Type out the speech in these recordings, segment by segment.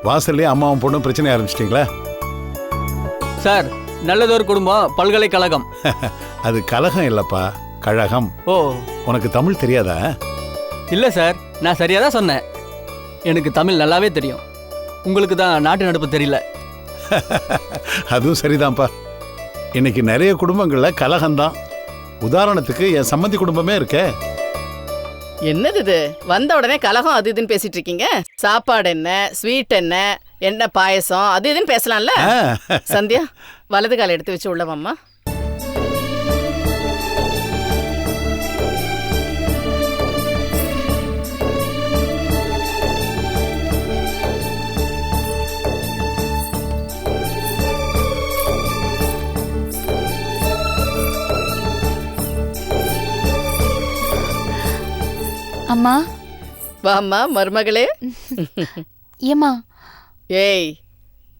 வாசல்லே அம்மாவும் பொண்ணும் பிரச்சனை ஆரம்பிச்சிட்டீங்களா? சார், நல்லதொரு குடும்பம் பல்கலைக்கழகம். அது கலகம் இல்லப்பா, கழகம். ஓ, உனக்கு தமிழ் தெரியாதா? இல்லை சார், நான் சரியாக தான் சொன்னேன். எனக்கு தமிழ் நல்லாவே தெரியும். உங்களுக்கு தான் நாட்டு நடப்பு தெரியல. அதுவும் சரிதான்ப்பா. இன்னைக்கு நிறைய குடும்பங்களில் கலகம்தான். உதாரணத்துக்கு என் சம்மந்தி குடும்பமே இருக்கே. என்னது இது? வந்த உடனே கலகம் அது இதுன்னு பேசிட்டு இருக்கீங்க. சாப்பாடு என்ன, ஸ்வீட் என்ன, என்ன பாயசம் அது இதுன்னு பேசலாம்ல. சந்தியா, வலது கால எடுத்து வச்சு உள்ளவம்மா. அம்மா. வாம்மா மருமகளே. ஏம்மா? ஏய்,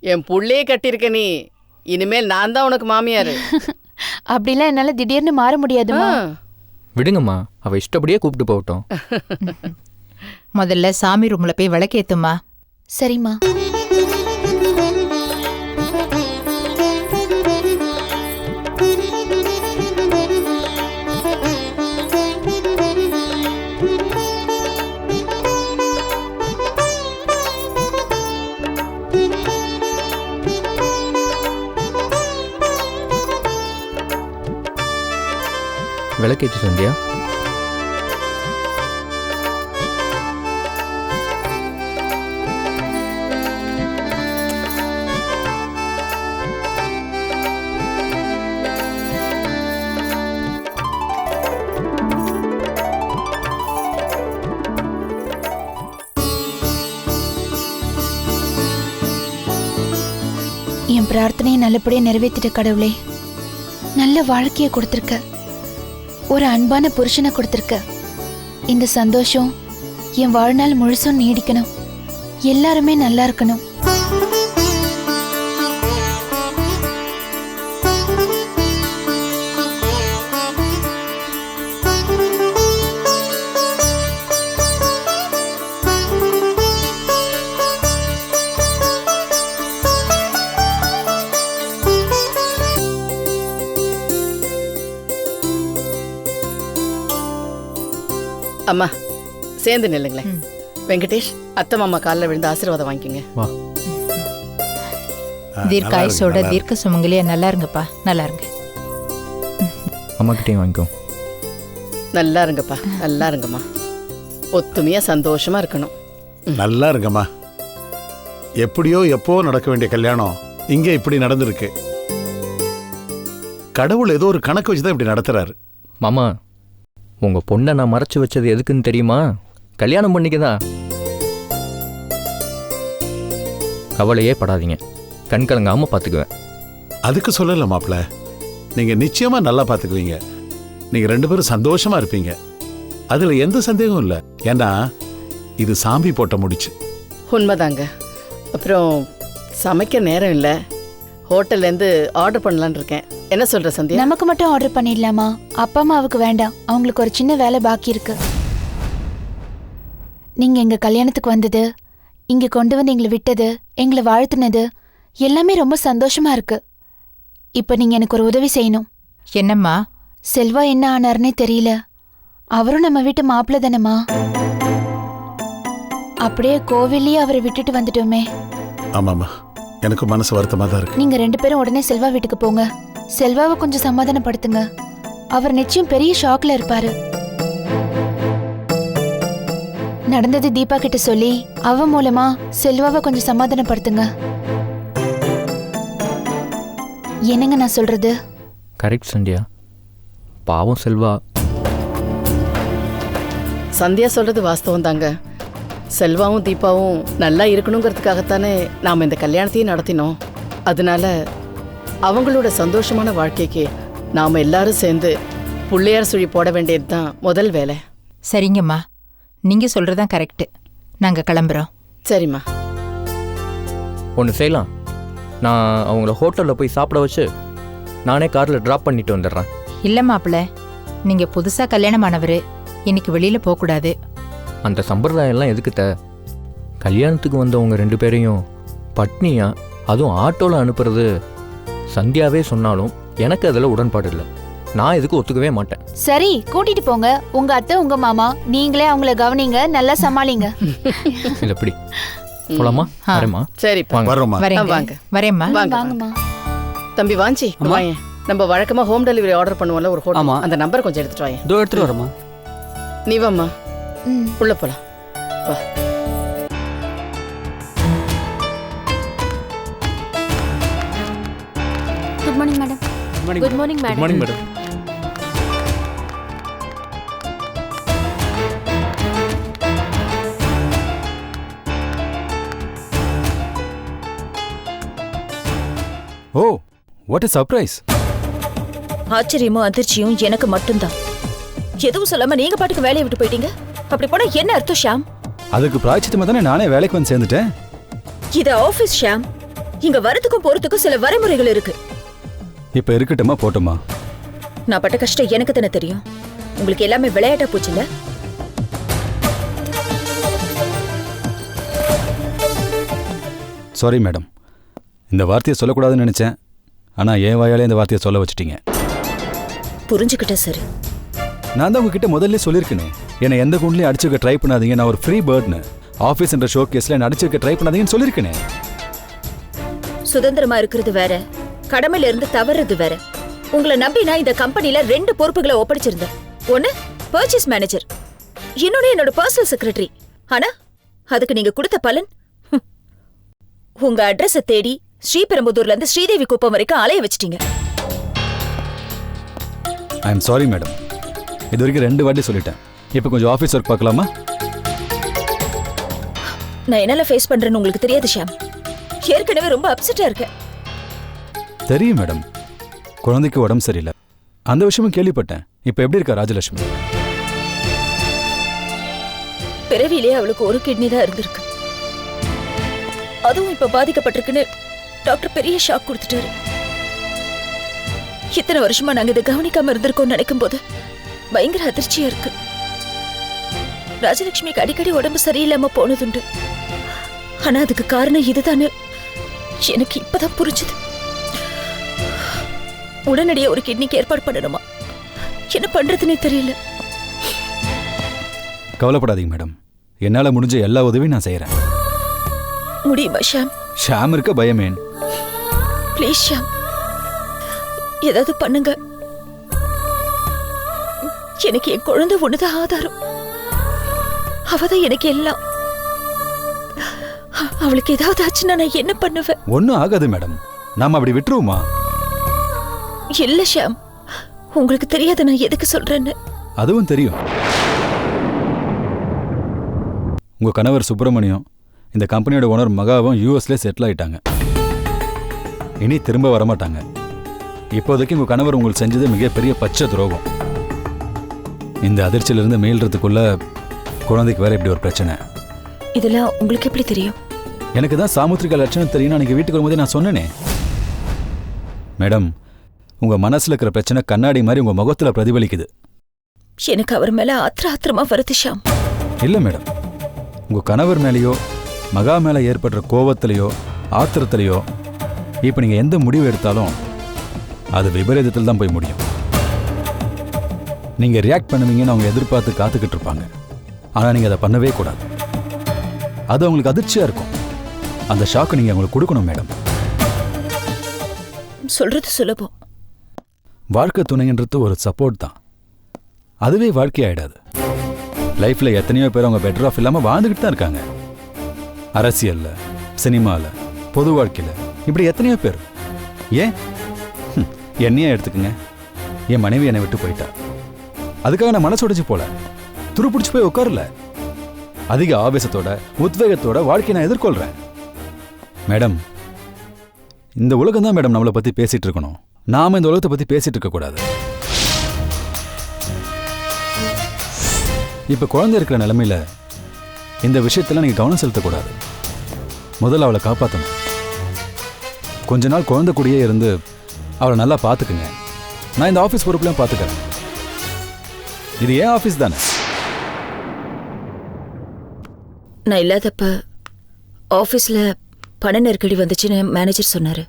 என் புள்ளையே கட்டியிருக்க நீ. இனிமேல் நான் தான் உனக்கு மாமியாரு. அப்படிலாம் என்னால திடீர்னு மாற முடியாதுமா. விடுங்கம்மா, அவ இஷ்டப்படியே கூப்பிட்டு போகட்டும். முதல்ல சாமி ரூம்ல போய் விளக்கேத்துமா. சரிம்மா. விளக்கேற்று சந்தியா. என் பிரார்த்தனையை நல்லபடியா நிறைவேற்றிட்ட கடவுளே. நல்ல வாழ்க்கையை கொடுத்துருக்க, ஒரு அன்பான புருஷனை கொடுத்துருக்க. இந்த சந்தோஷம் என் வாழ்நாள் முழுசும் நீடிக்கணும். எல்லாருமே நல்லா இருக்கணும். அம்மா, சேர்ந்து நில்லுங்களேன். வெங்கடேஷ், அத்தை மாமா காலில் விழுந்து ஆசீர்வாதம் வாங்கிக்கோங்க. வா. தீர்க்காயுசோட தீர்க்க சுமங்கலியா நல்லா இருங்கப்பா. நல்லா இருங்க. அம்மா கிட்டேயும் வாங்கிக்கோ. நல்லா இருங்கப்பா, நல்லா இருங்கம்மா. ஒத்துமையா சந்தோஷமா இருக்கணும். நல்லா இருங்கம்மா. எப்படியோ எப்போ நடக்க வேண்டிய கல்யாணம் இங்க இப்படி நடந்திருக்கு. கடவுள் ஏதோ ஒரு கணக்கு வச்சுதான் இப்படி நடத்துறாரு. மாமா, உங்க பொண்ணை நான் மறைச்சு வச்சது எதுக்குன்னு தெரியுமா? கல்யாணம் பண்ணிக்கதான். கவலையே படாதீங்க, கண் கலங்காம பாத்துக்குவேன். அதுக்கு சொல்லல மாப்பிள்ள, நீங்க நிச்சயமா நல்லா பாத்துக்குவீங்க. நீங்க 2 பேரும் சந்தோஷமா இருப்பீங்க. அதுல எந்த சந்தேகமும் இல்லை. ஏன்னா இது சாமி போட்ட முடிச்சு. உண்மைதாங்க. அப்புறம் சமைக்க நேரம் இல்லை, ஹோட்டல்லேருந்து ஆர்டர் பண்ணலான்னு இருக்கேன். என்ன சொல்ற சந்தியா? நமக்கு மட்டும் ஆர்டர் பண்ணிடலாமா? அப்பா அம்மாவுக்கு வேண்டாம், அவங்களுக்கு ஒரு சின்ன வேலை பாக்கி இருக்கு. நீங்க எங்க கல்யாணத்துக்கு வந்தது, இங்க கொண்டு வந்து எங்களை விட்டது, எங்களை வாழ்த்துனது எல்லாமே ரொம்ப சந்தோஷமா இருக்கு. இப்ப நீங்க எனக்கு ஒரு உதவி செய்யணும். என்னம்மா? செல்வா என்ன ஆனாருன்னே தெரியல. அவரும் நம்ம வீட்டு மாப்பிள்ள தானேம்மா. அப்படியே கோவில்லயே அவரை விட்டுட்டு வந்துட்டோமே. ஆமாமா, எனக்கு மனசு வருத்தமா தான் இருக்கு. நீங்க 2 பேரும் உடனே செல்வா வீட்டுக்கு போங்க. செல்வாவை கொஞ்சம் சமாதானப்படுத்துங்க. அவர் நிச்சயம் பெரிய ஷாக்ல இருப்பாரு. நடந்தது தீபா கிட்ட சொல்லி அவ மூலமா செல்வாவை கொஞ்சம் சமாதானப்படுத்துங்க. என்னங்க நான் சொல்றது? கரெக்ட் சந்தியா. பாவம் செல்வா. சந்தியா சொல்றது வாஸ்தவம் தாங்க. செல்வாவும் தீபாவும் நல்லா இருக்கணுங்கிறதுக்காகத்தானே நாம் இந்த கல்யாணத்தையும் நடத்தினோம். அதனால அவங்களோட சந்தோஷமான வாழ்க்கைக்கு நாம் எல்லாரும் சேர்ந்து பிள்ளையார் சுழி போட வேண்டியது தான் முதல் வேலை. சரிங்கம்மா, நீங்க சொல்றதான் கரெக்ட். நாங்க கிளம்புறோம். சரிம்மா. ஒன்று செய்யலாம். நான் அவங்கள ஹோட்டலில் போய் சாப்பிட வச்சு நானே காரில் ட்ராப் பண்ணிட்டு வந்துடுறேன். இல்ல மாப்பிள்ள, நீங்க புதுசா கல்யாணமானவர், இன்னைக்கு வெளியில போகக்கூடாது. அந்த சம்பிரதாயம் எல்லாம் எதுக்கு? கல்யாணத்துக்கு வந்தவங்க 2 பேரையும் பட்னியா அதுவும் ஆட்டோவில் அனுப்புறது சந்தியாவே சொன்னாலும் எனக்கு அதில் உடன்பாடு இல்லை. நான் இதுக்கு ஒத்துக்கவே மாட்டேன். சரி, கூட்டிட்டு போங்க. உங்க அத்தை, உங்க மாமா, நீங்களே அவங்கள கவனிங்க, நல்லா சமாளிங்க. இல்லை எப்படி போலாமா? ஆ. வரேம்மா. சரிப்பா. வாங்க. வர்றோம்மா. வரேங்க வாங்க. வரேம்மா. வாங்க வாங்கம்மா. தம்பி வாஞ்சி அம்மா. வாயேன். நம்ம வழக்கமா ஹோம் டெலிவரி ஆர்டர் பண்ணுவோம்ல ஒரு ஹோட்டல், ஆமா. அந்த நம்பர் கொஞ்சம் எடுத்துட்டு வாயேன். இதோ எடுத்துட்டு வரேம்மா. நீ வாம்மா, ம். உள்ள போலாம். வா. Good morning madam. Good morning madam. Morning madam. Oh, what a surprise. ஆச்சரியமும் அதிர்ச்சியும் எனக்கு மட்டும்தான். எதுவும் சொல்லாம நீங்க பாட்டுக்கு வேலையை விட்டு போயிட்டீங்க. அப்படி போனா என்ன அர்த்தம் ஷாம்? அதுக்கு பிராய்ச்சித்தமா தானே நானே வேலைக்கு வந்து சேர்ந்துட்டேன். இது ஆபீஸ் ஷாம். இங்க வரதுக்கும் போறதுக்கும் சில வரைமுறைகள் இருக்கு. இப்ப இருக்கட்டுமா போட்டுமா? நான் பட்ட கஷ்டம் எனக்கு தானே தெரியும். உங்களுக்கு எல்லாமே விளையாட்டா போச்சுல்ல? சாரி மேடம், இந்த வார்த்தையை சொல்லக்கூடாதுன்னு நினைச்சேன். ஆனா என் வாயாலே இந்த வார்த்தையை சொல்ல வச்சிட்டீங்க. புரிஞ்சுக்கிட்ட சரி. நான் தான் உங்ககிட்ட முதல்ல சொல்லியிருக்கேனே, என்னை எந்த குண்ட்லையும் அடிச்சுக்க ட்ரை பண்ணாதீங்க, நான் ஒரு ஃப்ரீ பேர்ட்னு. ஆஃபீஸ் என்ற ஷோ கேஸில் என்ன அடிச்சுக்க ட்ரை பண்ணாதீங்கன்னு சொல்லியிருக்கேனே. சுதந்திரமா இருக்கிறது வேற, கடமையில இருந்து தவறுறது வேற. உங்களை நம்பி நான் இந்த கம்பெனில 2 பொறுப்புகளை ஒப்படைச்சிருந்தேன். ஒன்னு பர்ச்சேஸ் மேனேஜர், இன்னொன்னு என்னோட பர்சனல் செக்ரட்டரி. ஆனா அதுக்கு நீங்க கொடுத்த பலன், உங்க அட்ரஸ தேடி ஸ்ரீபெரும்புதூர்ல இருந்து ஸ்ரீதேவி குப்பம் வரைக்கும் அலைய வச்சிட்டீங்க. ஐ எம் சாரி மேடம், இது வரைக்கும் 2 வாட்டி சொல்லிட்டேன். இப்போ கொஞ்சம் ஆஃபீஸ் ஒர்க் பார்க்கலாமா? நான் என்னால ஃபேஸ் பண்றேன்னு உங்களுக்கு தெரியாது ஷாம். ஏற்கனவே ரொம்ப அப்செட்டா இருக்கேன். தெரியும் மேடம், குழந்தைக்கு உடம்பு சரியில்லை, அந்த விஷயமும் கேள்விப்பட்டேன். இப்போ எப்படி இருக்கா ராஜலட்சுமி? பிறவிலேயே அவளுக்கு ஒரு கிட்னி தான் இருந்திருக்கு. அதுவும் இப்ப பாதிக்கப்பட்டிருக்குன்னு டாக்டர் பெரிய ஷாக் கொடுத்துட்டாரு. இத்தனை வருஷமா நாங்க இதை கவனிக்காம இருந்திருக்கோம்னு நினைக்கும் போது பயங்கர அதிர்ச்சியா இருக்கு. ராஜலட்சுமிக்கு அடிக்கடி உடம்பு சரியில்லாம போனதுண்டு. ஆனா அதுக்கு காரணம் இதுதானே எனக்கு இப்பதான் புரிஞ்சுது. உடனடியே ஒரு கிட்னிக்கு ஏற்பாடு பண்ணணுமா? என்ன பண்றதுன்னே தெரியல. கவலைப்படாதீங்க மேடம், என்னால் முடிஞ்ச எல்லா உதவியும் நான் செய்கிறேன். முடியுமா ஷாம்? ஷாம் இருக்க பயமேன். ப்ளீஸ் ஷாம், ஏதாவது பண்ணுங்க. எனக்கு என் குழந்தை ஒண்ணுதான் ஆதாரம். அவதான் எனக்கு எல்லாம். அவளுக்கு ஏதாவது ஆச்சுன்னா நான் என்ன பண்ணுவேன்? ஒன்றும் ஆகாது மேடம், நாம அப்படி விட்டுருவோமா? இல்ல ஷாம், உங்களுக்கு தெரியாது நான் எதுக்கு சொல்றேன்னு. அதுவும் தெரியும். உங்க கணவர் சுப்பிரமணியம் இந்த கம்பெனியோட ஓனர் மகாவும் யூஎஸ்ல செட்டில் ஆயிட்டாங்க. இனி திரும்ப வரமாட்டாங்க. இப்போதைக்கு உங்க கணவர் உங்களுக்கு செஞ்சது மிகப்பெரிய பச்சை துரோகம். இந்த அதிர்ச்சியிலிருந்து மீள்றதுக்குள்ள குழந்தைக்கு வேற இப்படி ஒரு பிரச்சனை. இதெல்லாம் உங்களுக்கு எப்படி தெரியும்? எனக்கு தான் சாமுத்திரிகா லட்சணம் தெரியும். நீங்க வீட்டுக்கு வரும்போதே நான் சொன்னேனே. மேடம், உங்க மனசுல இருக்கிற பிரச்சனை கண்ணாடி மாதிரி உங்க முகத்துல பிரதிபலிக்குது. எனக்கு அவர் மேல ஆத்திரமா வருது ஷாம். இல்ல மேடம், உங்க கணவர் மேலேயோ மகா மேல ஏற்படுற கோபத்திலேயோ ஆத்திரத்திலேயோ இப்ப நீங்க எந்த முடிவு எடுத்தாலும் அது விபரீதத்தில் தான் போய் முடியும். நீங்க ரியாக்ட் பண்ணுவீங்கன்னு அவங்க எதிர்பார்த்து காத்துக்கிட்டு இருப்பாங்க. ஆனா நீங்க அதை பண்ணவே கூடாது. அது அவங்களுக்கு அதிர்ச்சியா இருக்கும். அந்த ஷாக்கை நீங்க அவங்களுக்கு கொடுக்கணும் மேடம். சொல்றது சுலபம். வாழ்க்கை துணைன்றது ஒரு சப்போர்ட் தான். அதுவே வாழ்க்கை ஆயிடாது. லைஃப்ல எத்தனையோ பேர் அவங்க பெட்டர் ஆஃப் இல்லாம வாழ்ந்துகிட்டு தான் இருக்காங்க. அரசியல்ல, சினிமால, பொது வாழ்க்கையில, இப்படி எத்தனையோ பேர். ஏன் என்னையே எடுத்துக்கங்க. என் மனைவி என்னை விட்டு போயிட்டா. அதுக்காக நான் மனசு உடைச்சு போல, துருப்பிடிச்சு போய் உட்காரல. அதிக ஆவேசத்தோட உத்வேகத்தோட வாழ்க்கையை நான் எதிர்கொள்றேன். மேடம், இந்த உலகம் தான் மேடம் நம்மளை பத்தி பேசிட்டு இருக்கணும். நாம இந்த உலகத்தை பத்தி பேசிட்டு இருக்க கூடாது. இப்ப குழந்தை இருக்கிற நிலைமையில இந்த விஷயத்துல நீங்க கவனம் செலுத்தக்கூடாது. முதல்ல அவளை காப்பாற்றணும். கொஞ்ச நாள் குழந்தை கூடயே இருந்து அவளை நல்லா பார்த்துக்குங்க. நான் இந்த ஆஃபீஸ் பொறுப்புலாம் பார்த்துக்கிறேன். இது ஏன் ஆஃபீஸ் தானே. நான் இல்லாதப்ப ஆபீஸ்ல பண நெருக்கடி வந்துச்சுன்னு மேனேஜர் சொன்னாரு.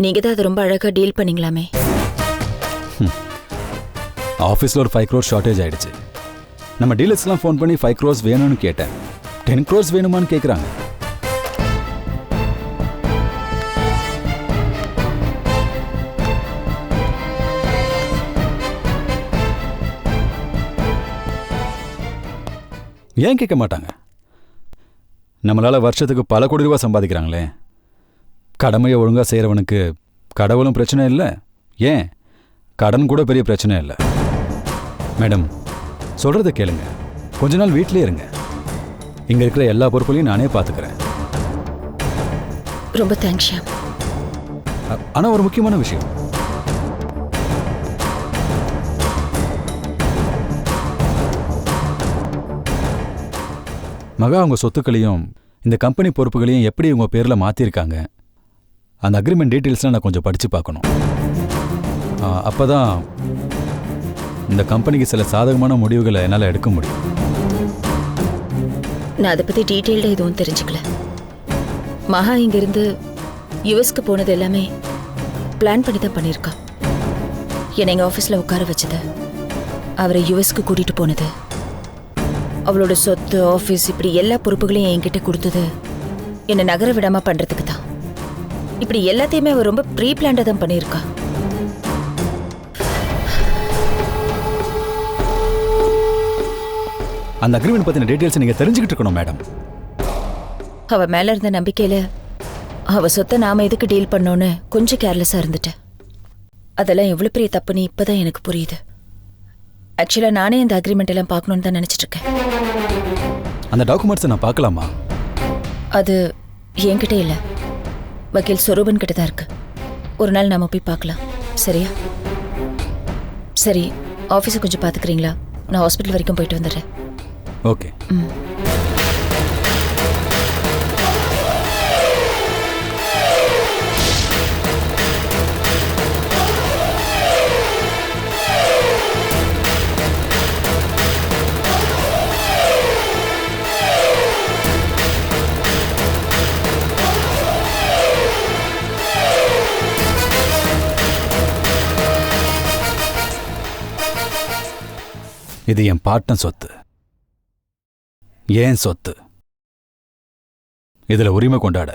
நீங்க தான் அதை ரொம்ப அழகா டீல் பண்ணீங்களாமே. ஆஃபீஸில் ஒரு 5 crore ஷார்ட்டேஜ் ஆயிடுச்சு. நம்ம டீலர்ஸ்லாம் ஃபோன் பண்ணி 5 crores வேணும்னு கேட்டேன். 10 crores வேணுமான்னு கேட்குறாங்க. ஏன் கேட்க மாட்டாங்க? நம்மளால வருஷத்துக்கு பல கோடி ரூபா சம்பாதிக்கிறாங்களே. கடமையை ஒழுங்காக செய்கிறவனுக்கு கடவுளும் பிரச்சனை இல்லை, ஏன் கடன் கூட பெரிய பிரச்சனை இல்லை. மேடம், சொல்கிறத கேளுங்க. கொஞ்ச நாள் வீட்டிலே இருங்க. இங்கே இருக்கிற எல்லா பொறுப்புகளையும் நானே பார்த்துக்கிறேன். ரொம்ப தேங்க்ஸ். ஆனால் ஒரு முக்கியமான விஷயம், மகா அவங்க சொத்துக்களையும் இந்த கம்பெனி பொறுப்புகளையும் எப்படி உங்க பேர்ல மாத்திருக்காங்க, அந்த அக்ரிமெண்ட் டீட்டெயில்ஸ்லாம் நான் கொஞ்சம் படிச்சு பார்க்கணும். அப்பதான் இந்த கம்பெனிக்கு சில சாதகமான முடிவுகளை என்னால் எடுக்க முடியும். நான் அதை பத்தி டீட்டெயில்டா எதுவும் தெரிஞ்சுக்கல. மகா இங்கிருந்து யுஎஸ்க்கு போனது எல்லாமே பிளான் பண்ணி தான் பண்ணியிருக்கா. என்னை எங்கள் ஆஃபீஸில் உட்கார வச்சது, அவரை யுஎஸ்க்கு கூட்டிட்டு போனது, அவளோட சொத்து, ஆஃபீஸ், இப்படி எல்லா பொறுப்புகளையும் என்கிட்ட கொடுத்தது என்னை நகர விடாம பண்றதுக்கு தான். இப்படி எல்லாத்தையுமே அவ ரொம்ப ப்ரீ பிளான்டா தான் பண்ணியிருக்கா. அந்த அக்ரிமெண்ட் பத்தின டீடைல்ஸ் நீங்க தெரிஞ்சுக்கிட்டு இருக்கணும் மேடம். அவ மேல இருந்த நம்பிக்கையில அவ சொத்தை நாம எதுக்கு டீல் பண்ணோன்னு கொஞ்சம் கேர்லெஸ்ஸா இருந்துட்டேன். அதெல்லாம் எவ்வளவு பெரிய தப்புன்னு இப்பதான் எனக்கு புரியுது. ஆக்சுவலா நானே இந்த அக்ரிமெண்ட் எல்லாம் பார்க்கணும்னு தான் நினைச்சிட்டு இருக்கேன். அந்த டாக்குமெண்ட்ஸை நான் பார்க்கலாமா? அது என்கிட்ட இல்ல, வக்கீல் சொரூபன் கிட்ட தான் இருக்கு. ஒரு நாள் நாம போய் பார்க்கலாம், சரியா? சரி, ஆஃபீஸை கொஞ்சம் பார்த்துக்கிறீங்களா? நான் ஹாஸ்பிட்டல் வரைக்கும் போயிட்டு வந்துடுறேன். ஓகே. இது என் பாட்டன் சொத்து, ஏன் சொத்து. இதுல உரிமை கொண்டாட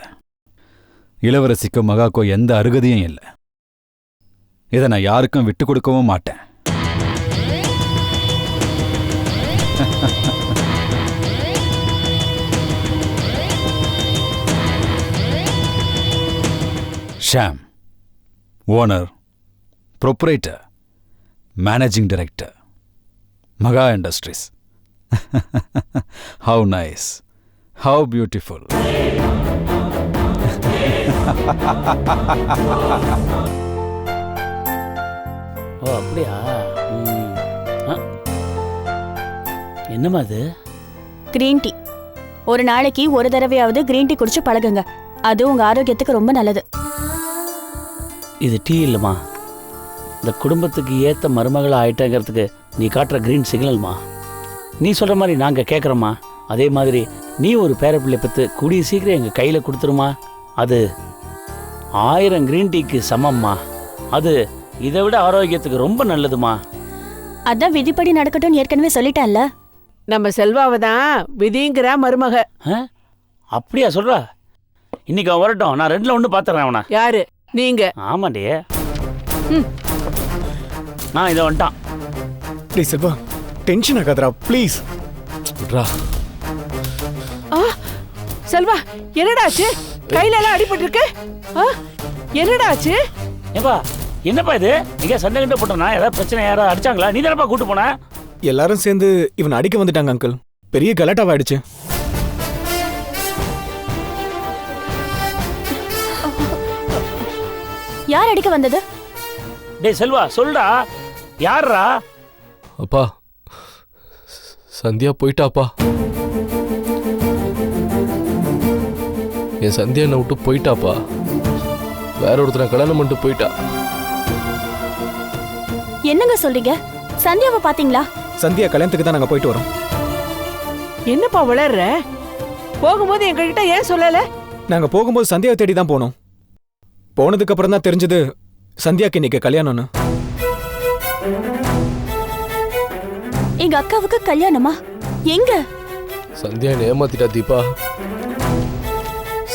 இளவரசிக்கோ மகாக்கோ எந்த அருகதையும் இல்லை. இதை நான் யாருக்கும் விட்டு கொடுக்கவும் மாட்டேன். Sham, owner, proprietor, managing director, Maga Industries. How nice. How beautiful. ஓ அப்படியா? என்னம்மா அது? Green tea. ஒரு நாளைக்கு ஒரு தடவையாவது கிரீன் டீ குடிச்சு பழகுங்க. அது உங்க ஆரோக்கியத்துக்கு ரொம்ப நல்லது. இது டீ இல்லைம்மா, இந்த குடும்பத்துக்கு ஏற்ற மருமகளை ஆயிட்டேங்கிறதுக்கு நீ காட்டுற கிரீன் சிக்னல்மா. நீ சொல்கிற மாதிரி நாங்கள் கேட்குறோம்மா. அதே மாதிரி நீ ஒரு பேரப்பிள்ளை பற்றி கூடிய சீக்கிரம் எங்கள் கையில் கொடுத்துருமா. அது 1000 கிரீன் டீக்கு சமம்மா. அது இதை விட ஆரோக்கியத்துக்கு ரொம்ப நல்லதுமா. அதான் விதிப்படி நடக்கட்டும் ஏற்கனவே சொல்லிட்டேன்ல. நம்ம செல்வாவை தான் விதிங்கிற மருமக. அப்படியா சொல்கிறா? இன்னைக்கு அவன் வரட்டும், நான் 2ல் 1 பார்த்துறேன் அவனை. யாரு நீங்க? ஆமாண்டே, நான் இதை வந்துட்டான். ப்ளீஸ் செல்வா, டென்ஷன் ஆகாதரா ப்ளீஸ். செல்வா, என்னடாச்சு? கையில எல்லாம் அடிபட்டிருக்கு. என்னடாச்சு? ஏப்பா என்னப்பா இது? நீங்க சண்டை கிட்ட போட்டோம்னா ஏதாவது பிரச்சனை, யாராவது அடிச்சாங்களா? நீ தானப்பா கூட்டு போன? எல்லாரும் சேர்ந்து இவன் அடிக்க வந்துட்டாங்க அங்கிள். பெரிய கலாட்டாவாயிடுச்சு. யார் அடிக்க வந்தது? டேய் செல்வா, சொல்டா, யாரா? அப்பா, சந்தியா போயிட்டாப்பா. என் சந்தியா என்னை விட்டு போயிட்டாப்பா. வேற ஒருத்தனை கல்யாணம் பண்ணிட்டு போயிட்டா. என்னங்க சொல்றீங்க? சந்தியாவை பாத்தீங்களா? சந்தியா கல்யாணத்துக்கு தான் நாங்க போயிட்டு வரோம். என்னப்பா வளர்ற? போகும்போது எங்ககிட்ட ஏன் சொல்லல? நாங்க போகும்போது சந்தியாவை தேடி தான் போனோம். போனதுக்கு அப்புறம் தான் தெரிஞ்சது சந்தியாக்கு இன்னைக்கு கல்யாணம்னு. எங்க அக்காவுக்கு கல்யாணமா? எங்க? சந்தியா ஏமாத்திட்டா தீபா.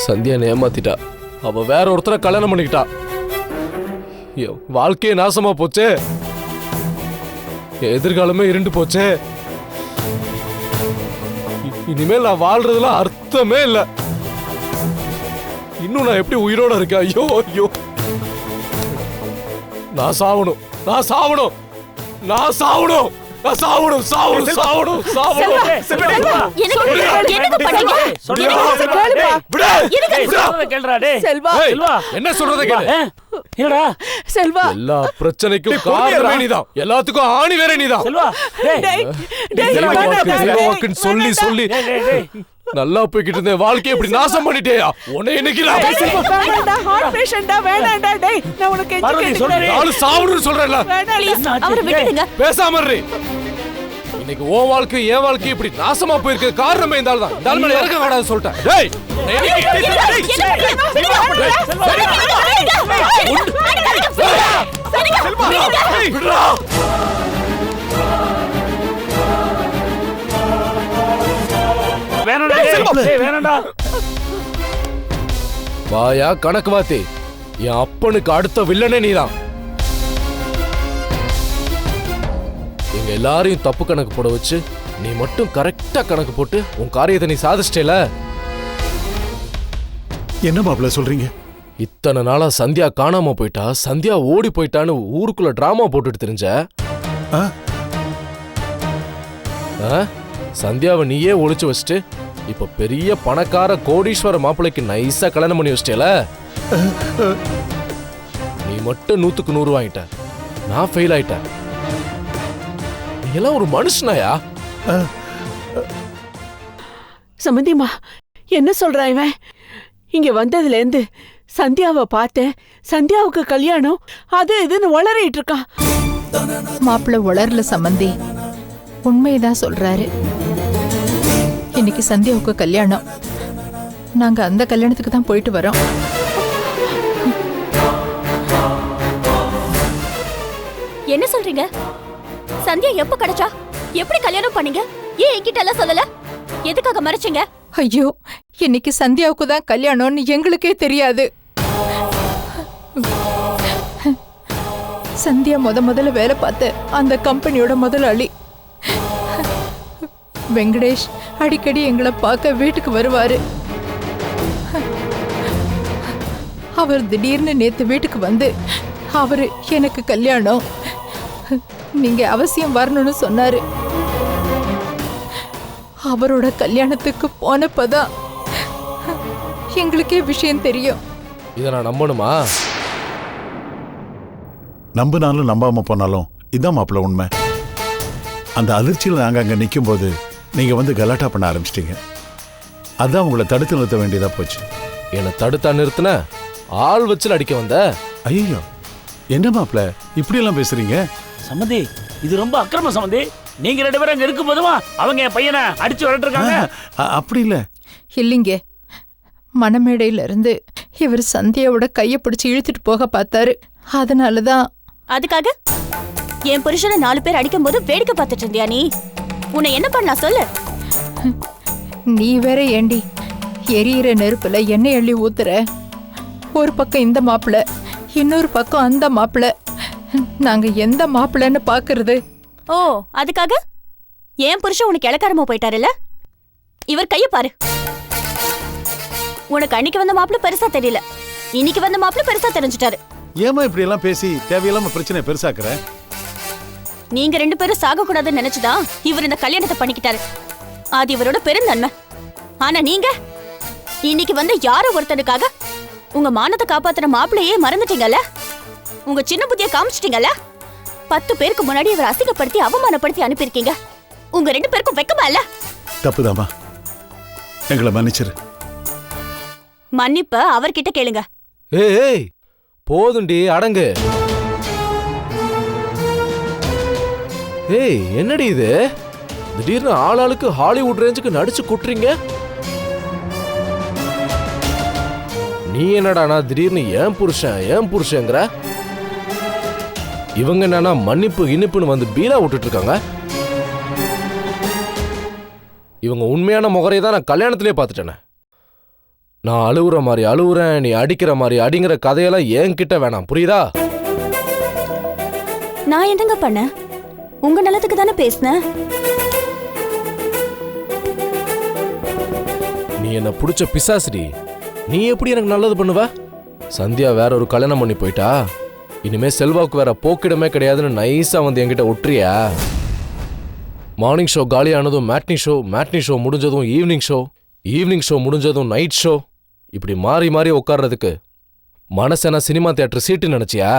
சந்தியா ஏமாத்திட்டா. அவ வேற ஒருத்தரை கல்யாணம் பண்ணிக்கிட்டா. வாழ்க்கையே நாசமா போச்சே. எதிர்காலமே இருண்டு போச்சே. இனிமேல் நான் வாழ்றதுல அர்த்தமே இல்ல. இன்னும் நான் எப்படி உயிரோட இருக்கேன்? ஐயோ ஐயோ, நான் சாவணும், நான் சாவணும், நான் சாவணும், நான் சாவணும், சாவணும், சாவணும், சாவணும். என்ன சொல்றத கேளு. என்னடா செல்வா, எல்லா பிரச்சனைக்கும் காரணமே நீதான். எல்லாத்துக்கும் ஆணி வேற நீதான். சொல்லி சொல்லி நல்லா போய்கிட்டு இருந்த வாழ்க்கையை இப்படி நாசம் பண்ணிட்டேயா? உன்னை இன்னைக்கு சாவணும்னு சொல்றேன்ல. பேசாம இரு. இன்னைக்கு உன் வாழ்க்கை என் வாழ்க்கை இப்படி நாசமா போயிருக்க காரணமே இந்த ஆள் தான். இந்த ஆள் மேல இறக்க கூடாது சொல்லிட்டேன். வாயா கணக்கு வாத்தி, என் அப்பனுக்கு அடுத்த வில்லனே நீதான். எங்க எல்லாரையும் தப்பு கணக்கு போட வச்சு நீ மட்டும் கரெக்டா கணக்கு போட்டு உன் காரியத்தை நீ சாதிச்சிட்டேல. என்ன மாப்பிள்ள சொல்றீங்க? இத்தனை நாளா சந்தியா காணாம போயிட்டா, சந்தியா ஓடி போயிட்டான்னு ஊருக்குள்ள டிராமா போட்டுட்டு தெரிஞ்ச. சந்தியாவை நீயே ஒளிச்சு வச்சுட்டு இப்ப பெரிய பணக்கார கோடீஸ்வர மாப்பிள்ளைக்கு நைஸா கல்யாணம் பண்ணி வச்சிட்டேல. நீ மட்டும் 100க்கு 100 வாங்கிட்ட, நான் ஃபெயில் ஆயிட்டேன். நீ எல்லாம் ஒரு மனுஷனாயா? சம்பந்திமா, என்ன சொல்றா இவன்? இங்க வந்ததுல இருந்து சந்தியாவை பார்த்தேன், சந்தியாவுக்கு கல்யாணம் அது இதுன்னு வளரிட்டு இருக்கான். மாப்பிள்ள வளரல சம்பந்தி, உண்மையதான் சொல்றாரு. இன்னைக்கு சந்தியாவுக்கு கல்யாணம். நாங்க அந்த கல்யாணத்துக்கு தான் போயிட்டு வரோம். என்ன சொல்றீங்க? சந்தியா எப்ப கிடைச்சா? எப்படி கல்யாணம் பண்ணீங்க? ஏன் என்கிட்ட எல்லாம் சொல்லல? எதுக்காக மறைச்சீங்க? ஐயோ, இன்னைக்கு சந்தியாவுக்கு தான் கல்யாணம்னு எங்களுக்கே தெரியாது. சந்தியா முதல்ல வேலை பார்த்த அந்த கம்பெனியோட முதலாளி வெங்கடேஷ் அடிக்கடி எங்களை பார்க்க வீட்டுக்கு வருவாரு. அவர் திடீர்னு நேத்து வீட்டுக்கு வந்து அவரு எனக்கு கல்யாணம், நீங்க அவசியம் வரணும்னு சொன்னாரு. அவரோட கல்யாணத்துக்கு போனப்பதான் எங்களுக்கே விஷயம் தெரியும். இதை நான் நம்பணுமா? நம்பினாலும் நம்பாம போனாலும் இதான் மாப்பிள்ள உண்மை. அந்த அதிர்ச்சியில் நாங்க அங்க நிற்கும் போது நீங்க வந்து கலாட்டா பண்ண ஆரம்பிச்சிட்டீங்க. அதான் உங்களை தடுத்து நிறுத்த வேண்டியதா போச்சு. என்னை தடுத்தா நிறுத்தின ஆள் வச்சு அடிக்க வந்த. ஐயோ, என்ன மாப்பிள்ள இப்படி எல்லாம் பேசுறீங்க? சம்பந்தி, இது ரொம்ப அக்கிரம சம்பந்தி. நீங்க 2 பேரும் அங்க இருக்கும் போதுமா அவங்க என் பையனை அடிச்சு விரட்டிருக்காங்க. அப்படி இல்ல. இல்லைங்க, மணமேடையில இருந்து இவர் சந்தியாவோட கையை பிடிச்சு இழுத்துட்டு போக பார்த்தாரு. அதனாலதான். அதுக்காக என் புருஷனை 4 பேர் அடிக்கும் போது வேடிக்கை பார்த்துட்டு இருந்தியா நீ? உன்னை என்ன பண்ணா சொல்லு. நீ வேற ஏண்டி எரியிற நெருப்புல எண்ணெய் அள்ளி ஊத்துற? ஒரு பக்கம் இந்த மாப்பிள்ள, இன்னொரு பக்கம் அந்த மாப்பிள்ள. நாங்க எந்த மாப்பிள்ளன்னு பாக்குறது? ஓ, அதுக்காக என் புருஷன் உனக்கு இளக்காரமா போயிட்டாருல்ல? இவர் கைய பாரு. உனக்கு அன்னைக்கு வந்த மாப்பிள்ள பெருசா தெரியல, இன்னைக்கு வந்த மாப்பிள்ள பெருசா தெரிஞ்சுட்டாரு. ஏமா இப்படி எல்லாம் பேசி தேவையில்லாம பிரச்சனை பெருசாக்குற? நீங்க 2 பேரும் சாக கூடாதுன்னு நினைச்சுதான் இவர் இந்த கல்யாணத்தை பண்ணிக்கிட்டாரு. அது இவரோட பெருந்தன்மை. ஆனா நீங்க இன்னைக்கு வந்து யாரோ ஒருத்தனுக்காக உங்க மானத்தை காப்பாத்துற மாப்பிள்ளையே மறந்துட்டீங்கல்ல? உங்க சின்ன புத்திய காமிச்சிட்டீங்கல்ல? 10 பேருக்கு முன்னாடி இவர் அசிங்கப்படுத்தி அவமானப்படுத்தி அனுப்பியிருக்கீங்க. உங்க 2 பேருக்கும் வெக்கமா இல்ல? தப்புதாமா, எங்களை மன்னிச்சிரு. மன்னிப்ப அவர்கிட்ட கேளுங்க. ஏய் போதுண்டி, அடங்கு. ஏய் என்னடி இது? திடீர்னு ஆளாளுக்கு ஹாலிவுட் ரேஞ்சுக்கு நடிச்சு குட்டுறீங்க. நீ என்னடானா திடீர்னு ஏன் புருஷங்கிற? இவங்க என்னன்னா மன்னிப்பு இனிப்புன்னு வந்து பீலா விட்டுட்டு இருக்காங்க. இவங்க உண்மையான முகரையை தான் நான் கல்யாணத்திலே பார்த்துட்டேனே. நான் அழுவுற மாதிரி அழுவுறேன், நீ அடிக்கிற மாதிரி அடிங்கிற கதையெல்லாம் என்கிட்ட வேணாம், புரியுதா? நான் என்னங்க பண்ண? உங்க நல்லதுக்கு தானே பேசினேன். நீ என்ன பிடிச்ச பிசாசுடி. நீ எப்படி எனக்கு நல்லது பண்ணுவ? சந்தியா வேற ஒரு கல்யாணம் பண்ணி போயிட்டா. இனிமே செல்வாவுக்கு வேற போக்கிடமே கிடையாதுன்னு நைஸா வந்து என்கிட்ட ஒட்டுறியா? மார்னிங் ஷோ காலியானதும் மேட்னி ஷோ முடிஞ்சதும் ஈவினிங் ஷோ முடிஞ்சதும் நைட் ஷோ, இப்படி மாறி மாறி உட்கார்றதுக்கு மனசென சினிமா தியேட்டர் சீட்டு நினைச்சியா?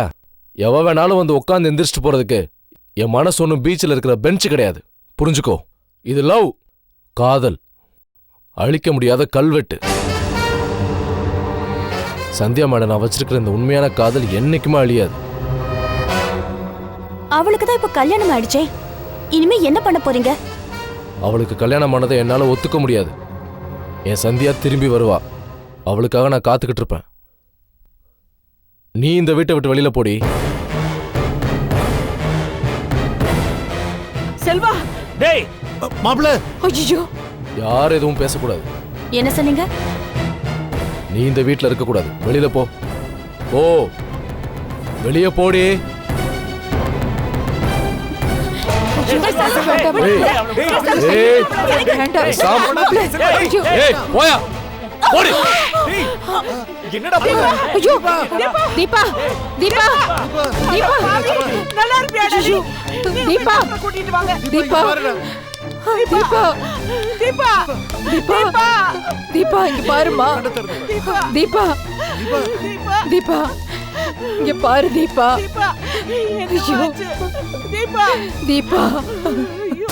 எவ வேணாலும் வந்து உட்காந்து எந்திரிச்சிட்டு போறதுக்கு என் மனசு ஒன்றும் பீச்சில் இருக்கிற பெஞ்ச் கிடையாது, புரிஞ்சுக்கோ. இது லவ், காதல், அழிக்க முடியாத கல்வெட்டு. சந்தியா மேடம் நான் வச்சிருக்கிற இந்த உண்மையான காதல் என்னைக்குமே அழியாது. அவளுக்கு தான் இப்ப கல்யாணம் ஆயிடுச்சே, இனிமே என்ன பண்ண போறீங்க? அவளுக்கு கல்யாணம் ஆனதை என்னால ஒத்துக்க முடியாது. என் சந்தியா திரும்பி வருவா, அவளுக்காக நான் காத்துக்கிட்டு இருப்பேன். நீ இந்த வீட்டை விட்டு வெளியில போடி. செல்வா, டேய் மாப்பிள்ள. ஐயோ, யார் எதுவும் பேசக்கூடாது. என்ன சொன்னீங்க? நீ இந்த வீட்டில் இருக்க கூடாது, வெளியில போ. ஓ, வெளியே போடி. போயா போடி. என்னடா ஐயோ தீபா தீபா தீபா நல்லா இருப்பியாடா? தீபா கூட்டிட்டு வாங்க. தீபா தீபா தீபா தீபா தீபா இங்க பாருமா. தீபா தீபா இங்க பாரு தீபா. தீபா தீபா தீபா தீபா ஐயோ